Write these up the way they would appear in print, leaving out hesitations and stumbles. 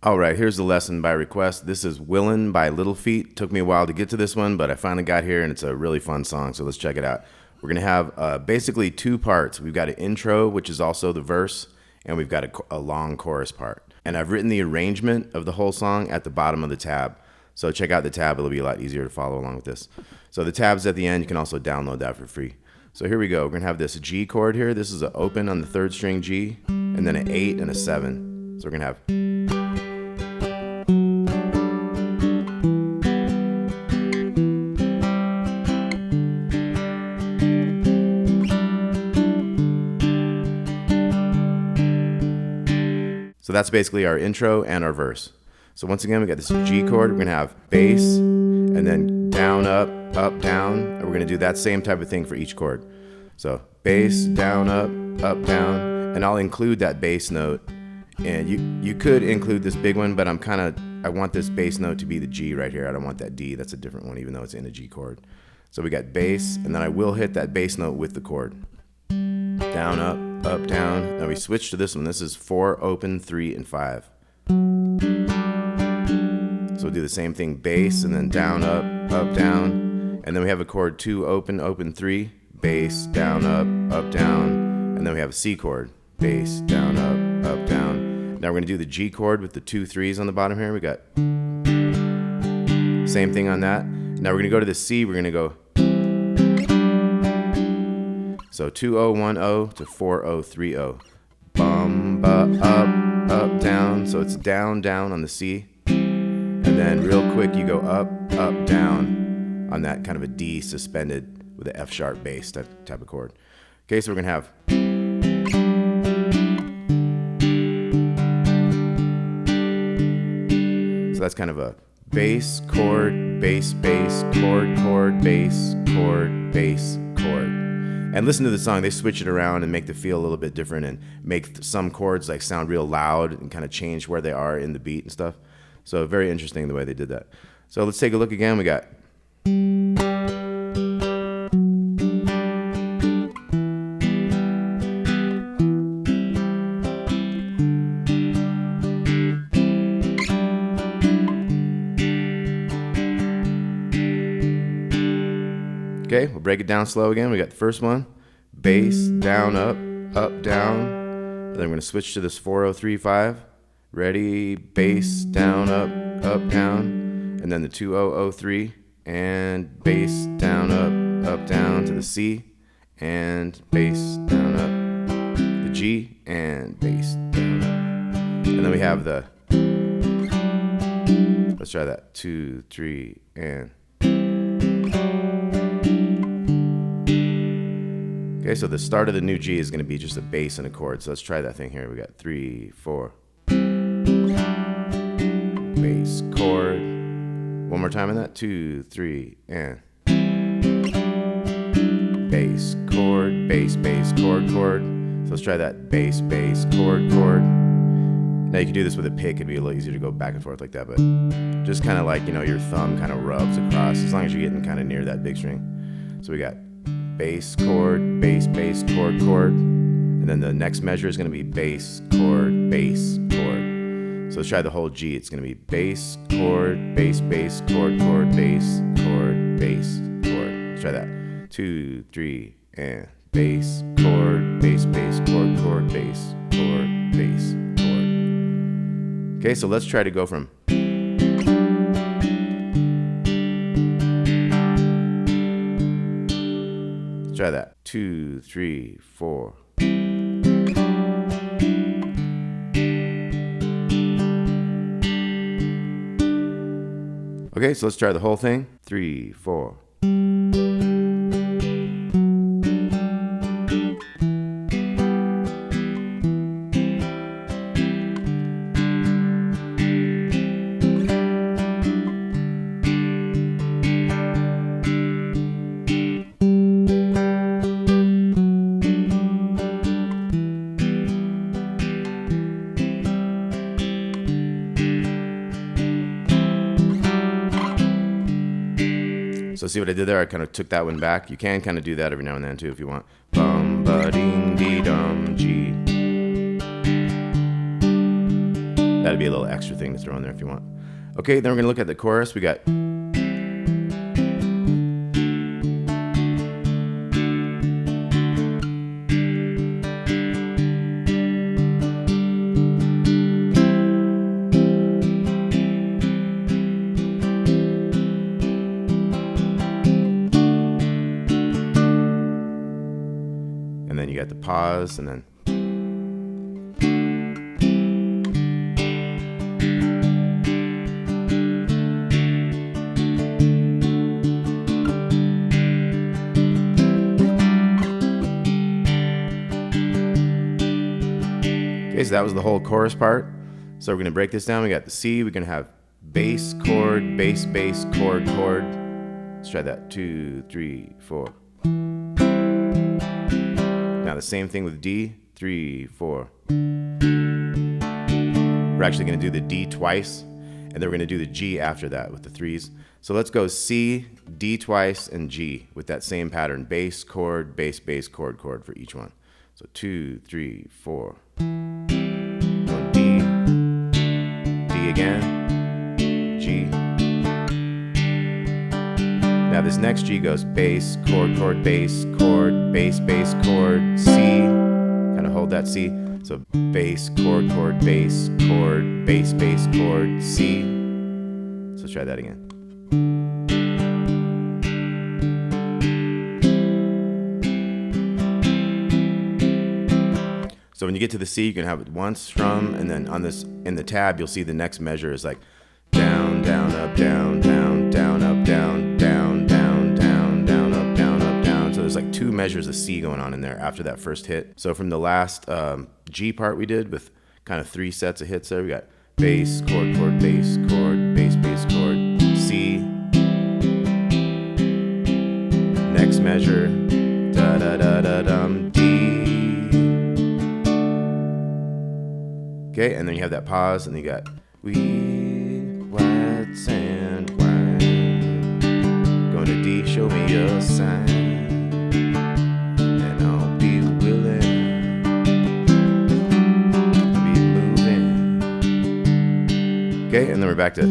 All right, here's the lesson by request. This is Willin by Little Feat. Took me a while to get to this one, but I finally got here, and it's a really fun song, so let's check it out. We're going to have basically two parts. We've got an intro, which is also the verse, and we've got a long chorus part. And I've written the arrangement of the whole song at the bottom of the tab. So check out the tab. It'll be a lot easier to follow along with this. So the tab's at the end. You can also download that for free. So here we go. We're going to have this G chord here. This is an open on the 3rd string G, and then an 8 and a 7. So we're going to have... So that's basically our intro and our verse. So once again, we got this G chord. We're going to have bass, and then down, up, down. And we're going to do that same type of thing for each chord. So bass, down, up, down. And I'll include that bass note. And you could include this big one, but I want this bass note to be the G right here. I don't want that D. That's a different one, even though it's in a G chord. So we got bass, and then I will hit that bass note with the chord. Down, up, down. Now we switch to this one. This is 4, open, 3, and 5. So we'll do the same thing, bass, and then down, up, down. And then we have a chord 2, open, 3, bass, down, up, down. And then we have a C chord, bass, down, up, down. Now we're going to do the G chord with the 2 3s on the bottom here. We got same thing on that. Now we're going to go to the C. We're going to go... So 2-0-1-0 to 4-0-3-0. Bum, ba, up, down. So it's down, down on the C. And then real quick, you go up, down on that kind of a D suspended with an F sharp bass type of chord. Okay, so we're going to have... So that's kind of a bass, chord, bass, chord, bass, chord, bass, chord. And listen to the song. They switch it around and make the feel a little bit different and make some chords like sound real loud and kind of change where they are in the beat and stuff. So very interesting the way they did that. So let's take a look again. We got... Okay, we'll break it down slow again. We got the first one, bass, down, up, down. And then we're going to switch to this 4-0-3-5. Ready, bass, down, up, down. And then the 2-0-0-3, and bass, down, up, down to the C, and bass, down, up, the G, and bass, down, up. And then we have the... Let's try that. 2, 3, and... Okay, so the start of the new G is going to be just a bass and a chord. So let's try that thing here. We got 3, 4. Bass, chord. One more time on that. 2, 3, and. Bass, chord, bass, chord. So let's try that. Bass, chord. Now you can do this with a pick. It'd be a little easier to go back and forth like that. But just kind of like, your thumb kind of rubs across as long as you're getting kind of near that big string. So we got bass, chord, bass, chord. And then the next measure is going to be bass, chord, bass, chord. So let's try the whole G. It's going to be bass, chord, bass, chord, bass, chord, bass, chord. Let's try that. 2, 3, and bass, chord, bass, chord, bass, chord, bass, chord. Okay, so let's try to go from... Try that. 2, 3, 4. Okay, so let's try the whole thing. 3, 4. So see what I did there? I kind of took that one back. You can kind of do that every now and then too if you want. Bum, ba, ding, dee, dum, G. That that'd be a little extra thing to throw in there if you want. Okay, then we're gonna look at the chorus. We got and then you got the pause, and then okay, so that was the whole chorus part. So we're going to break this down. We got the C. We're going to have bass, chord, bass, bass, chord, chord. Let's try that. 2, 3, 4. Now the same thing with D. 3, 4. We're actually going to do the D twice, and then we're going to do the G after that with the threes. So let's go C, D twice, and G with that same pattern. Bass, chord, bass, bass, chord, chord for each one. So 2, 3, 4. Going D, D again, G. Now this next G goes bass, chord, chord, bass, chord, bass, bass, chord, C. Kind of hold that C. So bass, chord, chord, bass, chord, bass, bass, chord, C. So let's try that again. So when you get to the C, you can have it once, strum, and then on this, in the tab, you'll see the next measure is like down, down, up, down, down, down, up, down, down, down, down, down, up, down, up, down. So there's like 2 measures of C going on in there after that first hit. So from the last G part we did with kind of 3 sets of hits there, we got bass, chord, chord, bass, chord, bass, bass, chord, C. Next measure, da da da da dum, D. Okay, and then you have that pause, and you got weed, white sand, wine. Going to D, show me a sign, and I'll be willing to be moving. Okay, and then we're back to.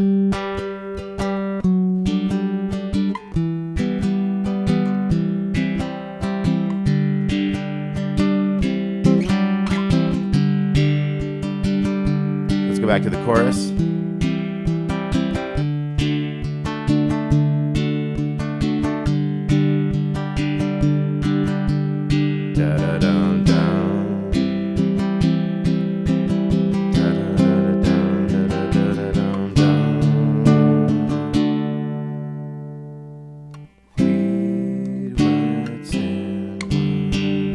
Go back to the chorus. Da da dum dum. Da da da dum da da da dum dum. Weed, white sand, wine.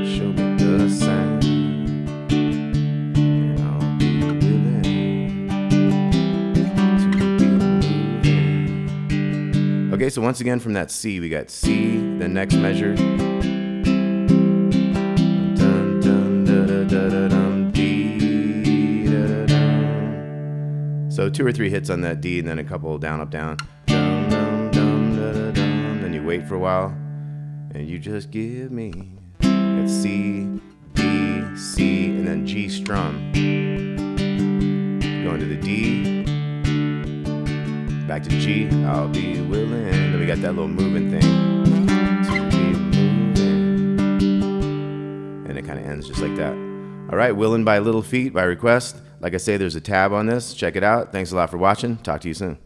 Show me the sign. Okay, so once again from that C, we got C, the next measure. Dun, dun, da, da, da, da, dum, D, da, da, dum. So 2 or 3 hits on that D, and then a couple down, up, down. Dum, dum, dum, da, da, dum. Then you wait for a while, and you just give me that C, D, C, and then G strum. Going to the D. Back to G, I'll be willing. Then we got that little moving thing. To be moving. And it kind of ends just like that. All right, Willin by Little Feat by request. Like I say, there's a tab on this. Check it out. Thanks a lot for watching. Talk to you soon.